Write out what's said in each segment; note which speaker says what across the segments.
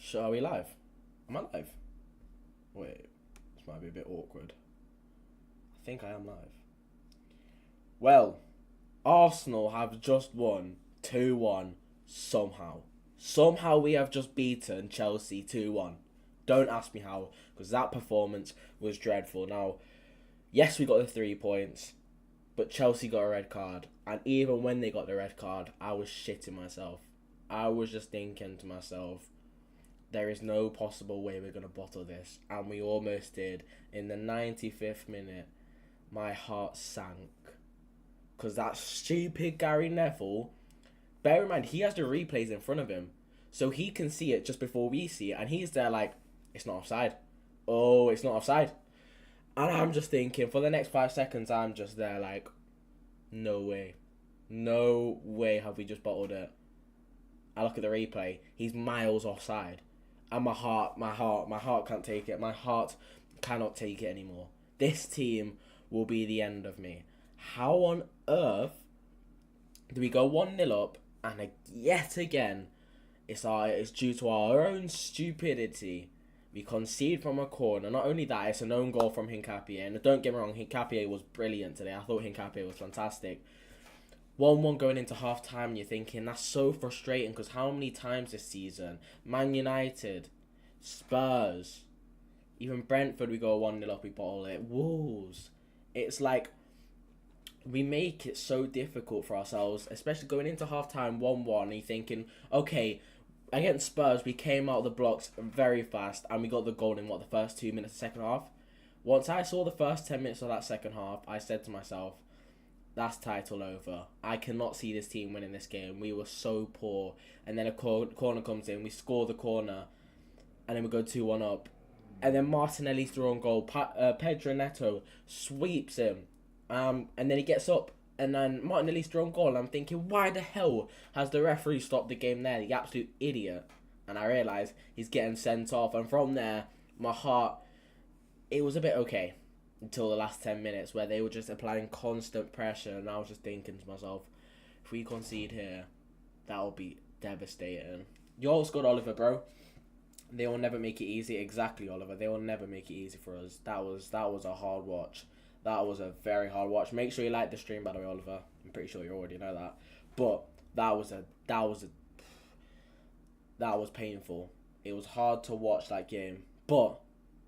Speaker 1: So are we live? Am I live? Wait, this might be a bit awkward. I think I am live. Well, Arsenal have just won 2-1 somehow. Somehow we have just beaten Chelsea 2-1. Don't ask me how, because that performance was dreadful. Now, yes, we got the 3 points, but Chelsea got a red card. And even when they got the red card, I was shitting myself. I was just thinking to myself, there is no possible way we're going to bottle this. And we almost did. In the 95th minute, my heart sank. Because that stupid Gary Neville, bear in mind, he has the replays in front of him. So he can see it just before we see it. And he's there like, it's not offside. Oh, it's not offside. And I'm just thinking, for the next 5 seconds, I'm just there like, no way. No way have we just bottled it. I look at the replay. He's miles offside. And my heart can't take it. My heart cannot take it anymore. This team will be the end of me. How on earth do we go 1-0 up and yet again it's due to our own stupidity. We concede from a corner. Not only that, it's an own goal from Hincapié. And don't get me wrong, Hincapié was brilliant today. I thought Hincapié was fantastic. 1-1 going into half time, and you're thinking that's so frustrating because how many times this season, Man United, Spurs, even Brentford, we go 1-0 up, we bottle it. Wolves. It's like we make it so difficult for ourselves, especially going into half time 1-1, and you're thinking, okay, against Spurs, we came out of the blocks very fast and we got the goal in the first 2 minutes of the second half. Once I saw the first 10 minutes of that second half, I said to myself, that's title over. I cannot see this team winning this game. We were so poor. And then a corner comes in. We score the corner. And then we go 2-1 up. And then Martinelli's through on goal. Pedro Neto sweeps him. And then he gets up. And then Martinelli's through on goal. And I'm thinking, why the hell has the referee stopped the game there? The absolute idiot. And I realise he's getting sent off. And from there, my heart, it was a bit okay. Until the last 10 minutes where they were just applying constant pressure, and I was just thinking to myself, if we concede here, that will be devastating. You all scored, Oliver, bro. They will never make it easy. Exactly, Oliver. They will never make it easy for us. That was a hard watch. That was a very hard watch. Make sure you like the stream, by the way, Oliver. I'm pretty sure you already know that. But that was painful. It was hard to watch that game. But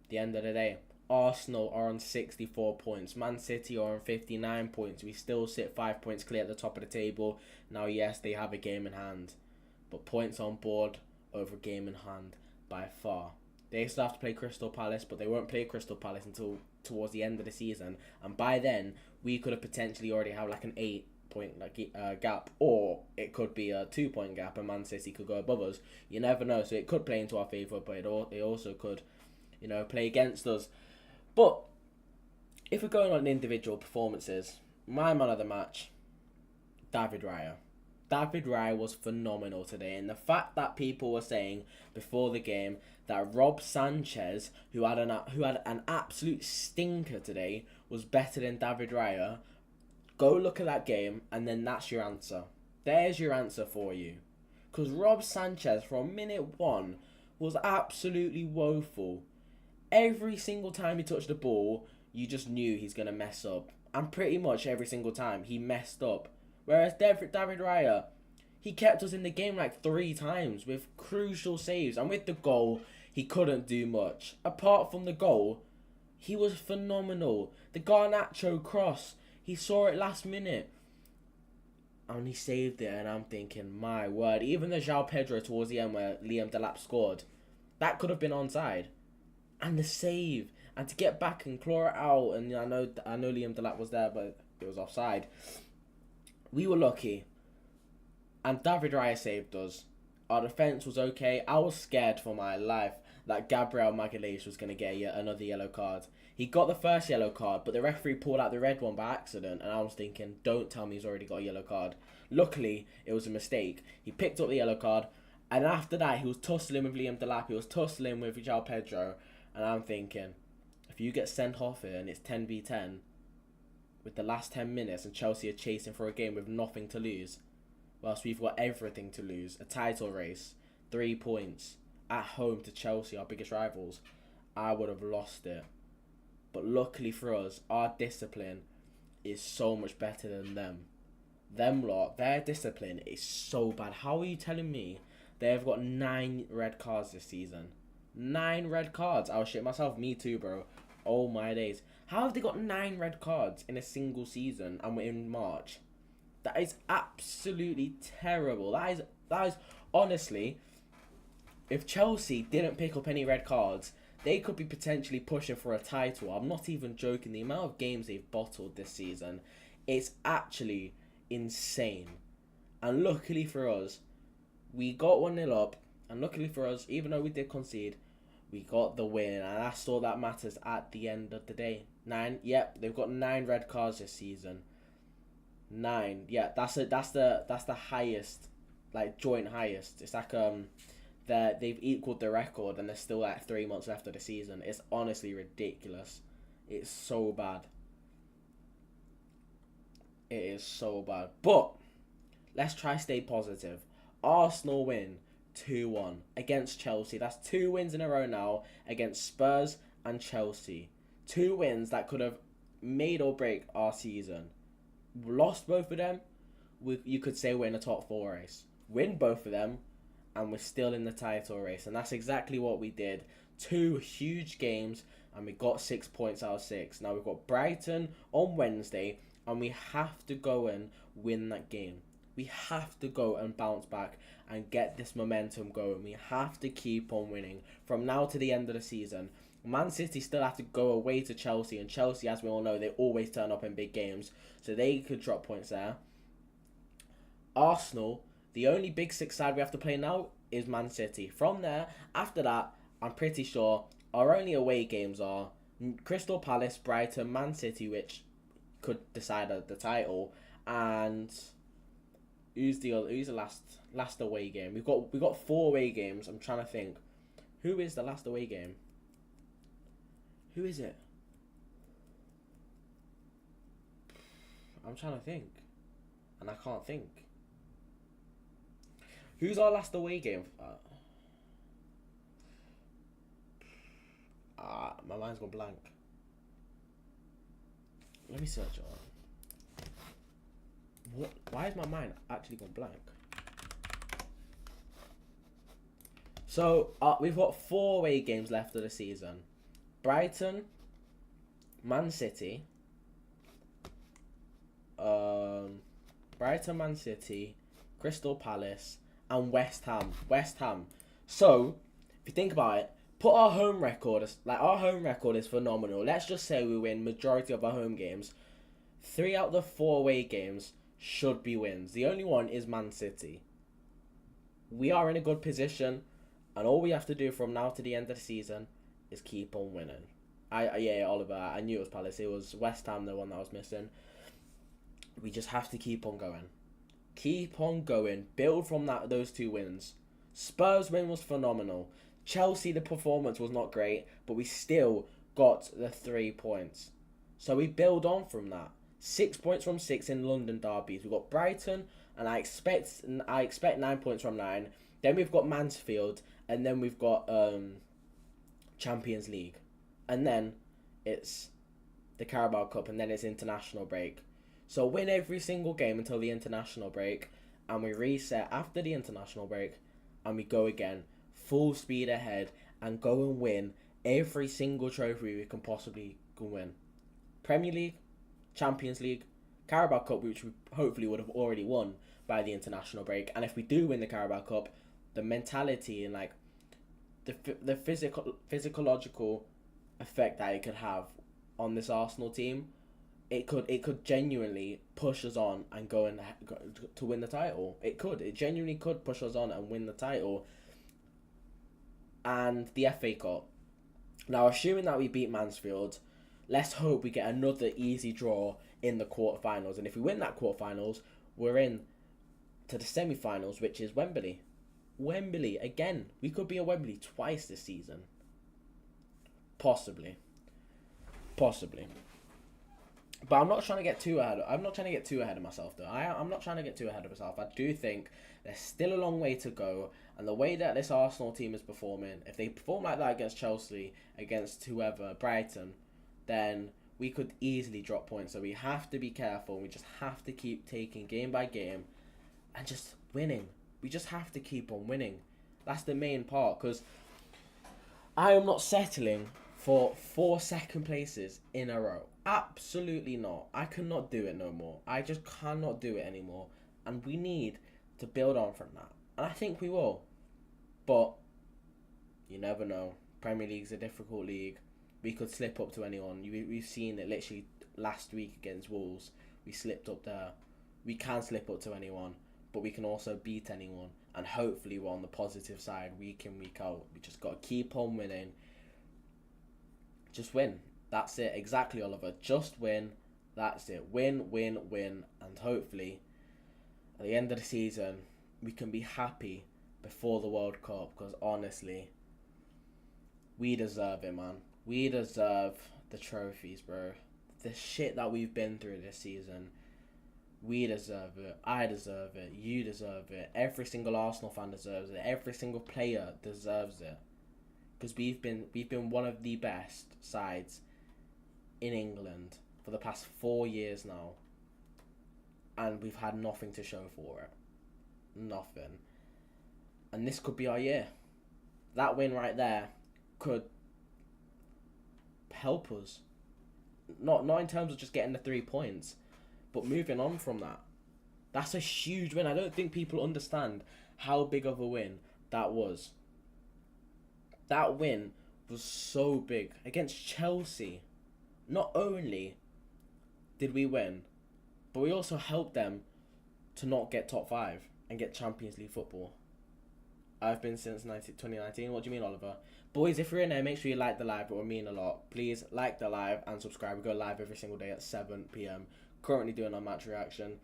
Speaker 1: at the end of the day, Arsenal are on 64 points. Man City are on 59 points. We still sit 5 points clear at the top of the table. Now, yes, they have a game in hand. But points on board over game in hand by far. They still have to play Crystal Palace, but they won't play Crystal Palace until towards the end of the season. And by then, we could have potentially already have like an 8-point gap. Or it could be a 2-point gap and Man City could go above us. You never know. So it could play into our favour, but it also could, play against us. But if we're going on individual performances, my man of the match, David Raya. David Raya was phenomenal today, and the fact that people were saying before the game that Rob Sanchez, who had an absolute stinker today, was better than David Raya, go look at that game, and then that's your answer. There's your answer for you. Because Rob Sanchez, from minute 1, was absolutely woeful. Every single time he touched the ball, you just knew he's going to mess up. And pretty much every single time, he messed up. Whereas David Raya, he kept us in the game like 3 times with crucial saves. And with the goal, he couldn't do much. Apart from the goal, he was phenomenal. The Garnacho cross, he saw it last minute. And he saved it, and I'm thinking, my word. Even the João Pedro towards the end where Liam Delap scored, that could have been onside. And the save, and to get back and claw it out, and I know Liam Delap was there, but it was offside. We were lucky, and David Raya saved us. Our defence was okay. I was scared for my life that Gabriel Magalhaes was going to get another yellow card. He got the first yellow card, but the referee pulled out the red one by accident, and I was thinking, don't tell me he's already got a yellow card. Luckily, it was a mistake. He picked up the yellow card, and after that, he was tussling with Liam Delap. He was tussling with João Pedro. And I'm thinking, if you get sent off here and it's 10v10 with the last 10 minutes and Chelsea are chasing for a game with nothing to lose, whilst we've got everything to lose, a title race, 3 points, at home to Chelsea, our biggest rivals, I would have lost it. But luckily for us, our discipline is so much better than them. Them lot, their discipline is so bad. How are you telling me they've got 9 red cards this season? 9 red cards. I'll shit myself. Me too, bro. Oh my days. How have they got 9 red cards in a single season and we're in March? That is absolutely terrible. That is honestly, if Chelsea didn't pick up any red cards, they could be potentially pushing for a title. I'm not even joking. The amount of games they've bottled this season, it's actually insane. And luckily for us, we got 1-0 up. And luckily for us, even though we did concede, we got the win. And that's all that matters at the end of the day. 9, yep, they've got 9 red cards this season. 9, yeah, that's the highest, like joint highest. It's like they've equaled the record and there's still like 3 months left of the season. It's honestly ridiculous. It's so bad. It is so bad. But let's try stay positive. Arsenal win 2-1 against Chelsea. That's 2 wins in a row now against Spurs and Chelsea. 2 wins that could have made or break our season. Lost both of them, you could say we're in the top 4 race. Win both of them, and we're still in the title race. And that's exactly what we did. 2 huge games, and we got 6 points out of 6. Now we've got Brighton on Wednesday, and we have to go and win that game. We have to go and bounce back and get this momentum going. We have to keep on winning from now to the end of the season. Man City still have to go away to Chelsea, and Chelsea, as we all know, they always turn up in big games, so they could drop points there. Arsenal, the only Big Six side we have to play now is Man City. From there, after that, I'm pretty sure our only away games are Crystal Palace, Brighton, Man City, which could decide the title, and who's the last away game? We've got 4 away games. I'm trying to think. Who is the last away game? Who is it? I'm trying to think. And I can't think. Who's our last away game? My mind's gone blank. Let me search it on. What? Why is my mind actually gone blank? So, we've got 4 away games left of the season. Brighton, Man City, Man City, Crystal Palace, and West Ham. So, if you think about it, put our home record, our home record is phenomenal. Let's just say we win majority of our home games. 3 out of the 4 away games should be wins. The only one is Man City. We are in a good position, and all we have to do from now to the end of the season is keep on winning. Oliver, I knew it was Palace. It was West Ham, the one that was missing. We just have to keep on going. Keep on going. Build from those 2 wins. Spurs win was phenomenal. Chelsea, the performance was not great, but we still got the 3 points. So we build on from that. 6 points from 6 in London derbies. We've got Brighton, and I expect 9 points from 9. Then we've got Mansfield, and then we've got Champions League, and then it's the Carabao Cup, and then it's international break. So win every single game until the international break, and we reset after the international break, and we go again full speed ahead and go and win every single trophy we can possibly win. Premier League, Champions League, Carabao Cup, which we hopefully would have already won by the international break. And if we do win the Carabao Cup, the mentality and like the physiological effect that it could have on this Arsenal team, it could genuinely push us on and go to win the title. It genuinely could push us on and win the title. And the FA Cup. Now, assuming that we beat Mansfield, let's hope we get another easy draw in the quarterfinals. And if we win that quarterfinals, we're in to the semi-finals, which is Wembley. Wembley again. We could be at Wembley twice this season. Possibly. But I'm not trying to get too ahead. I'm not trying to get too ahead of myself, though. I'm not trying to get too ahead of myself. I do think there's still a long way to go, and the way that this Arsenal team is performing, if they perform like that against Chelsea, against whoever, Brighton, then we could easily drop points. So we have to be careful. We just have to keep taking game by game, and just winning. We just have to keep on winning. That's the main part, because I am not settling for 4 second places in a row. Absolutely not. I cannot do it no more. I just cannot do it anymore. And we need to build on from that. And I think we will. But you never know. Premier League's a difficult league. We could slip up to anyone. We've seen it literally last week against Wolves. We slipped up there. We can slip up to anyone, but we can also beat anyone. And hopefully we're on the positive side week in, week out. We just got to keep on winning. Just win. That's it. Exactly, Oliver. Just win. That's it. Win, win, win. And hopefully, at the end of the season, we can be happy before the World Cup. Because honestly, we deserve it, man. We deserve the trophies, bro. The shit that we've been through this season, we deserve it. I deserve it. You deserve it. Every single Arsenal fan deserves it. Every single player deserves it. Because we've been one of the best sides in England for the past 4 years now, and we've had nothing to show for it. Nothing. And this could be our year. That win right there could help us. Not in terms of just getting the 3 points, but moving on from that. That's a huge win. I don't think people understand how big of a win that was. That win was so big against Chelsea. Not only did we win, but we also helped them to not get top 5 and get Champions League football. I've been since 2019. What do you mean, Oliver? Boys, if you're in there, make sure you like the live. It will mean a lot. Please like the live and subscribe. We go live every single day at 7 p.m. Currently doing our match reaction.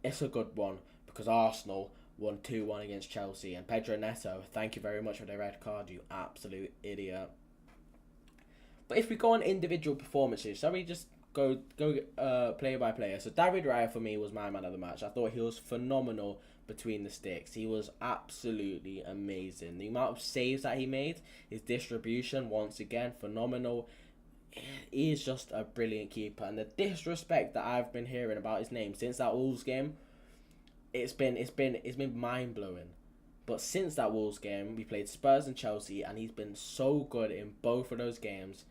Speaker 1: It's a good one because Arsenal won 2-1 against Chelsea. And Pedro Neto, thank you very much for the red card, you absolute idiot. But if we go on individual performances, shall we just go player by player? So David Raya for me was my man of the match. I thought he was phenomenal between the sticks. He was absolutely amazing. The amount of saves that he made, his distribution, once again, phenomenal. He is just a brilliant keeper. And the disrespect that I've been hearing about his name since that Wolves game, it's been mind blowing. But since that Wolves game, we played Spurs and Chelsea, and he's been so good in both of those games.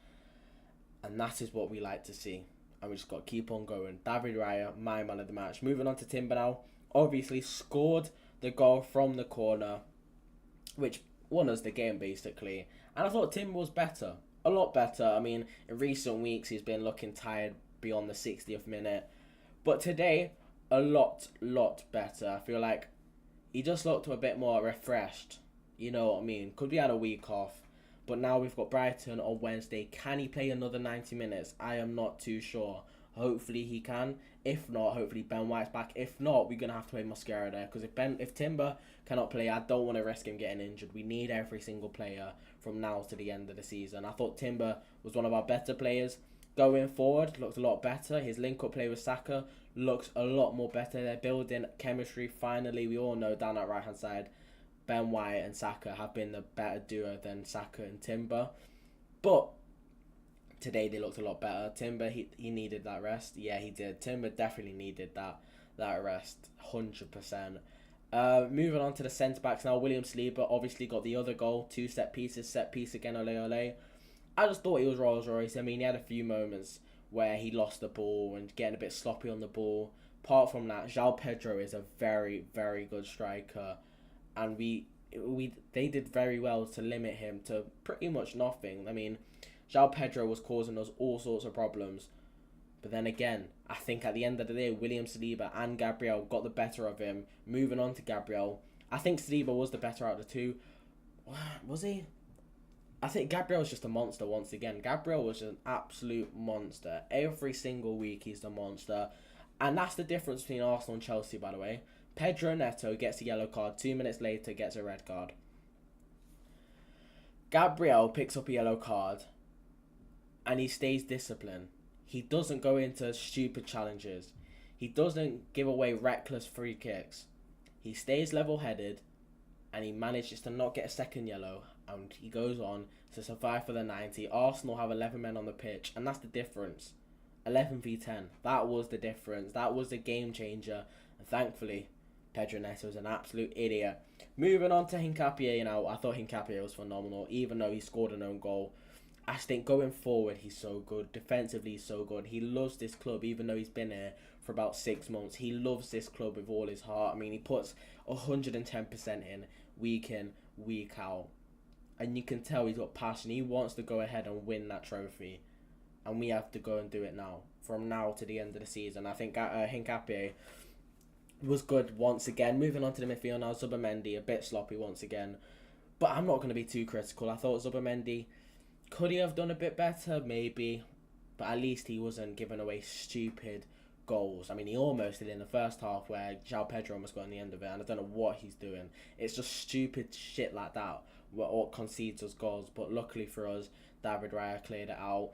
Speaker 1: And that is what we like to see. And we just got to keep on going. David Raya, my man of the match. Moving on to Timber now. Obviously scored the goal from the corner, which won us the game basically. And I thought Timber was better. A lot better. I mean, in recent weeks he's been looking tired beyond the 60th minute. But today, a lot better. I feel like he just looked a bit more refreshed. You know what I mean? Could be had a week off. But now we've got Brighton on Wednesday. Can he play another 90 minutes? I am not too sure. Hopefully he can. If not, hopefully Ben White's back. If not, we're going to have to play Mascara there. Because if Timber cannot play, I don't want to risk him getting injured. We need every single player from now to the end of the season. I thought Timber was one of our better players. Going forward, looks a lot better. His link-up play with Saka looks a lot more better. They're building chemistry. Finally, we all know down that right-hand side, Ben White and Saka have been the better duo than Saka and Timber. But today they looked a lot better. Timber, he needed that rest. Yeah, he did. Timber definitely needed that rest, 100%. Moving on to the centre-backs now. William Saliba obviously got the other goal. 2 set pieces. Set piece again, ole ole. I just thought he was Rolls Royce. I mean, he had a few moments where he lost the ball and getting a bit sloppy on the ball. Apart from that, João Pedro is a very, very good striker. And they did very well to limit him to pretty much nothing. I mean, João Pedro was causing us all sorts of problems. But then again, I think at the end of the day, William Saliba and Gabriel got the better of him. Moving on to Gabriel. I think Saliba was the better out of the two. Was he? I think Gabriel was just a monster once again. Gabriel was an absolute monster. Every single week he's the monster. And that's the difference between Arsenal and Chelsea, by the way. Pedro Neto gets a yellow card. 2 minutes later gets a red card. Gabriel picks up a yellow card. And he stays disciplined. He doesn't go into stupid challenges. He doesn't give away reckless free kicks. He stays level-headed, and he manages to not get a second yellow, and he goes on to survive for the 90. Arsenal have 11 men on the pitch, and that's the difference. 11 v 10. That was the difference. That was the game changer. And thankfully, Pedro Neto was an absolute idiot. Moving on to Hincapié now. I thought Hincapié was phenomenal, even though he scored an own goal. I think going forward, he's so good. Defensively, he's so good. He loves this club, even though he's been here for about 6 months. He loves this club with all his heart. I mean, he puts 110% in, week in, week out. And you can tell he's got passion. He wants to go ahead and win that trophy. And we have to go and do it now. From now to the end of the season. I think Hincapié was good once again. Moving on to the midfield now. Zubimendi, a bit sloppy once again. But I'm not going to be too critical. I thought Zubimendi, could he have done a bit better? Maybe. But at least he wasn't giving away stupid goals. I mean, he almost did in the first half where João Pedro almost got in the end of it. And I don't know what he's doing. It's just stupid shit like that what concedes us goals. But luckily for us, David Raya cleared it out.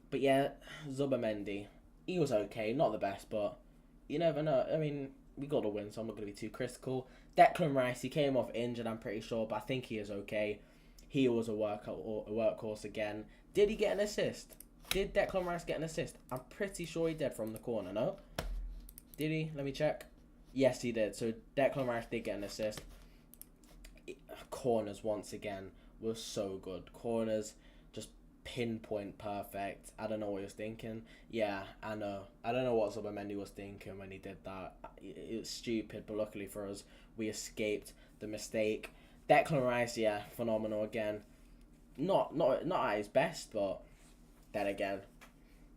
Speaker 1: But yeah, Zubimendi, he was okay. Not the best, but you never know. I mean, we got a win, so I'm not going to be too critical. Declan Rice, he came off injured, I'm pretty sure, but I think he is okay. He was a workhorse again. Did he get an assist? Did Declan Rice get an assist? I'm pretty sure he did from the corner, no? Did he? Let me check. Yes, he did. So Declan Rice did get an assist. Corners, once again, were so good. Corners, just pinpoint perfect. I don't know what he was thinking. Yeah, I know. I don't know what Zubimendi was thinking when he did that. It was stupid, but luckily for us, we escaped the mistake. Declan Rice, yeah, phenomenal again. Not at his best, but then again,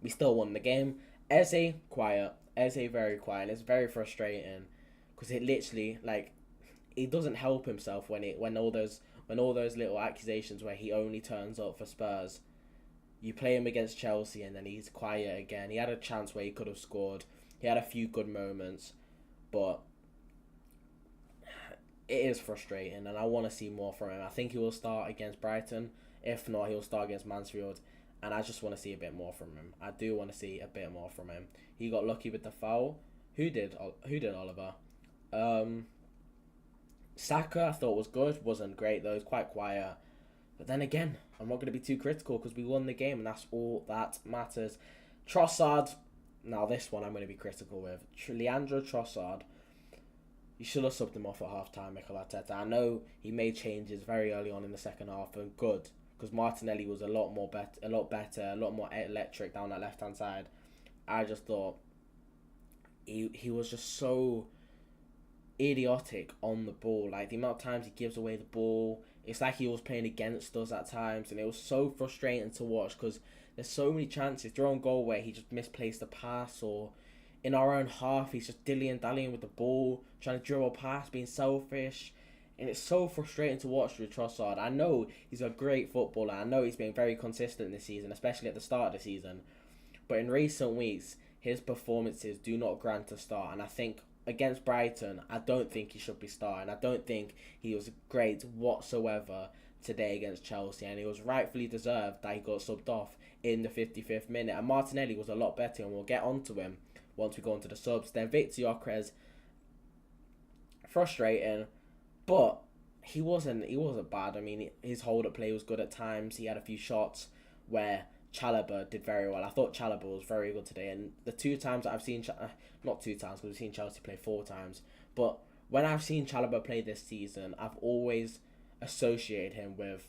Speaker 1: we still won the game. Eze, quiet. Eze, very quiet. And it's very frustrating because it literally, like, he doesn't help himself when all those little accusations where he only turns up for Spurs. You play him against Chelsea and then he's quiet again. He had a chance where he could have scored. He had a few good moments, but it is frustrating and I want to see more from him. I think he will start against Brighton. If not, he'll start against Mansfield. And I just want to see a bit more from him. I do want to see a bit more from him. He got lucky with the foul. Who did Oliver? Saka, I thought was good. Wasn't great though. He was quite quiet. But then again, I'm not going to be too critical because we won the game and that's all that matters. Trossard. Now this one I'm going to be critical with. Leandro Trossard. You should have subbed him off at half-time, Mikel Arteta. I know he made changes very early on in the second half and good. Because Martinelli was a lot better, a lot more electric down that left-hand side. I just thought he was just so idiotic on the ball. Like, the amount of times he gives away the ball, it's like he was playing against us at times. And it was so frustrating to watch because there's so many chances. Through on goal where he just misplaced the pass, or in our own half, he's just dilly-dallying with the ball, trying to dribble past, being selfish. And it's so frustrating to watch with Trossard. I know he's a great footballer. I know he's been very consistent this season, especially at the start of the season. But in recent weeks, his performances do not grant a start. And I think against Brighton, I don't think he should be starting. I don't think he was great whatsoever today against Chelsea. And it was rightfully deserved that he got subbed off in the 55th minute. And Martinelli was a lot better, and we'll get onto him once we go into the subs. Then Victor Gyökeres, frustrating. But he wasn't bad. I mean, his hold-up play was good at times. He had a few shots where Chalobah did very well. I thought Chalobah was very good today. And the 2 times that I've seen, not 2 times, because we've seen Chelsea play 4 times. But when I've seen Chalobah play this season, I've always associated him with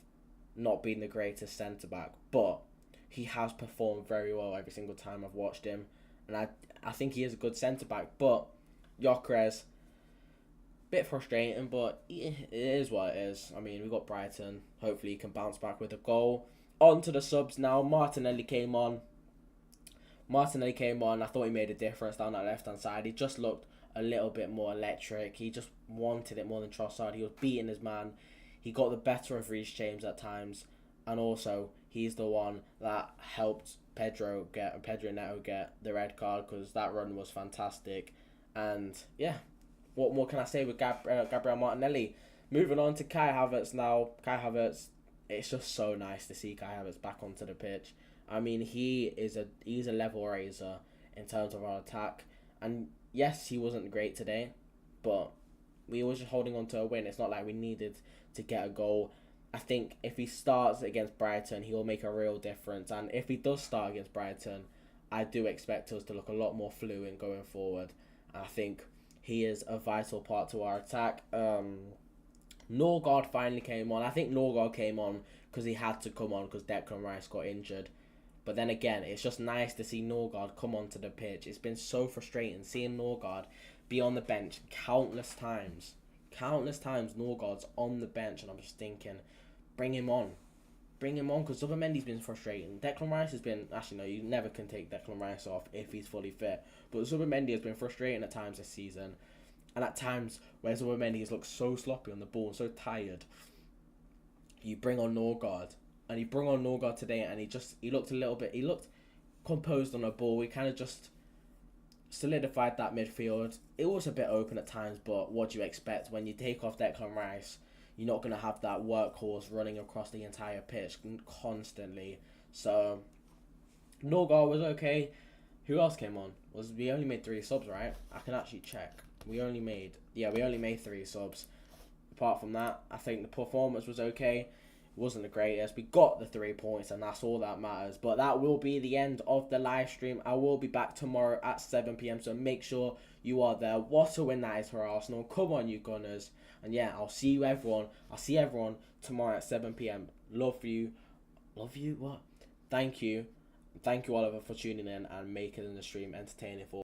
Speaker 1: not being the greatest centre-back. But he has performed very well every single time I've watched him. And I think he is a good centre-back. But Gyökeres, bit frustrating, but it is what it is. I mean, we got Brighton. Hopefully he can bounce back with a goal. On to the subs now. Martinelli came on. I thought he made a difference down that left-hand side. He just looked a little bit more electric. He just wanted it more than Trossard. He was beating his man. He got the better of Reece James at times. And also, he's the one that helped Pedro Neto get the red card, because that run was fantastic. And, yeah. What more can I say with Gabriel Martinelli? Moving on to Kai Havertz now. Kai Havertz, it's just so nice to see Kai Havertz back onto the pitch. I mean, he's a level raiser in terms of our attack. And yes, he wasn't great today, but we were just holding on to a win. It's not like we needed to get a goal. I think if he starts against Brighton, he will make a real difference. And if he does start against Brighton, I do expect us to look a lot more fluent going forward. And I think he is a vital part to our attack. Norgard finally came on. I think Norgard came on because he had to come on because Declan Rice got injured. But then again, it's just nice to see Norgard come onto the pitch. It's been so frustrating seeing Norgard be on the bench countless times. Countless times Norgard's on the bench and I'm just thinking, bring him on. Bring him on because Zubimendi's been frustrating. Declan Rice has been... Actually, no, you never can take Declan Rice off if he's fully fit. But Zubimendi has been frustrating at times this season. And at times where Zubimendi has looked so sloppy on the ball and so tired, you bring on Norgard. And you bring on Norgard today and he looked a little bit... He looked composed on the ball. He kind of just solidified that midfield. It was a bit open at times, but what do you expect? When you take off Declan Rice, you're not going to have that workhorse running across the entire pitch constantly. So, Norgard was okay. Who else came on? We only made 3 subs, right? I can actually check. We only made 3 subs. Apart from that, I think the performance was okay. It wasn't the greatest. We got the 3 points and that's all that matters. But that will be the end of the live stream. I will be back tomorrow at 7 p.m. So make sure you are there. What a win that is for Arsenal. Come on, you Gunners. And yeah, I'll see everyone tomorrow at 7 p.m. Love you. Love you? What? Thank you. Thank you, Oliver, for tuning in and making the stream entertaining for